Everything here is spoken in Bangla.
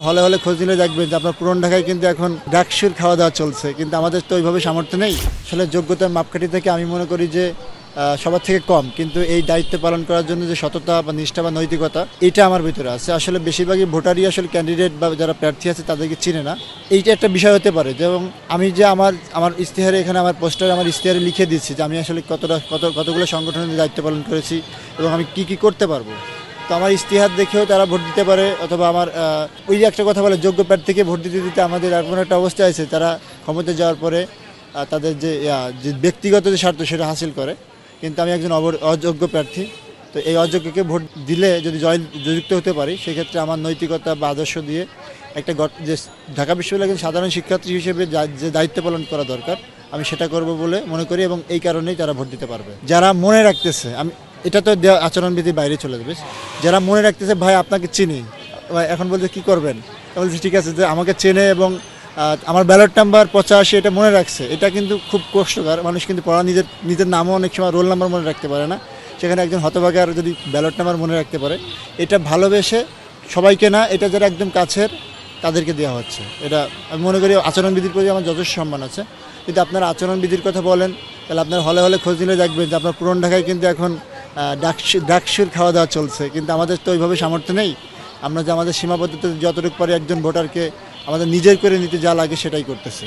হলে হলে খোঁজ নিলে দেখবেন যে আপনার পুরান ঢাকায় কিন্তু এখন ডাকসুর খাওয়া দাওয়া চলছে, কিন্তু আমাদের তো ওইভাবে সামর্থ্য নেই। আসলে যোগ্যতার মাপকাঠি থেকে আমি মনে করি যে সবার থেকে কম, কিন্তু এই দায়িত্ব পালন করার জন্য যে সততা বা নিষ্ঠা বা নৈতিকতা, এটা আমার ভিতরে আছে। আসলে বেশিরভাগই ভোটারই আসলে ক্যান্ডিডেট বা যারা প্রার্থী আছে তাদেরকে চিনে না। এইটা একটা বিষয় হতে পারে। যেমন আমি যে আমার ইশতেহারে, এখানে আমার পোস্টারে আমার ইশতেহারে লিখে দিচ্ছি যে আমি আসলে কতগুলো সংগঠনের দায়িত্ব পালন করেছি এবং আমি কি করতে পারবো। তো আমার ইশতেহার দেখেও তারা ভোট দিতে পারে, অথবা আমার ওই যে একটা কথা বলে, যোগ্য প্রার্থীকে ভোট দিতে দিতে আমাদের এমন একটা অবস্থা আছে, তারা ক্ষমতা যাওয়ার পরে তাদের যে ব্যক্তিগত যে স্বার্থ সেটা হাসিল করে। কিন্তু আমি একজন অযোগ্য প্রার্থী, তো এই অযোগ্যকে ভোট দিলে যদি জয়যুক্ত হতে পারি, সেক্ষেত্রে আমার নৈতিকতা বা আদর্শ দিয়ে একটা যে ঢাকা বিশ্ববিদ্যালয়ের একজন সাধারণ শিক্ষার্থী হিসেবে যে দায়িত্ব পালন করা দরকার, আমি সেটা করব বলে মনে করি, এবং এই কারণেই তারা ভোট দিতে পারবে। যারা মনে রাখতেছে, আমি এটা তো আচরণবিধির বাইরে চলে যাবে, যারা মনে রাখতেছে ভাই আপনাকে চিনি, এখন বলতে কি করবেন, বলছি ঠিক আছে যে আমাকে চেনে এবং আমার ব্যালট নাম্বার 85 এটা মনে রাখছে, এটা কিন্তু খুব কষ্টকর। মানুষ কিন্তু পড়া নিজের নামও অনেক সময় রোল নাম্বার মনে রাখতে পারে না, সেখানে একজন হতভাগার যদি ব্যালট নাম্বার মনে রাখতে পারে, এটা ভালোবেসে সবাইকে না, এটা যারা একদম কাছের তাদেরকে দেওয়া হচ্ছে। এটা আমি মনে করি আচরণবিধির প্রতি আমার যথেষ্ট সম্মান আছে। কিন্তু আপনারা আচরণবিধির কথা বলেন, তাহলে আপনার হলে হলে খোঁজ নিলে দেখবেন যে আপনার পুরান ঢাকায় কিন্তু এখন ডাকসুর খাওয়া দাওয়া চলছে, কিন্তু আমাদের তো ওইভাবে সামর্থ্য নেই। আমরা যে আমাদের সীমাবদ্ধতা যতটুকু পারি একজন ভোটারকে আমাদের নিজের করে নিতে যা লাগে সেটাই করতেছি।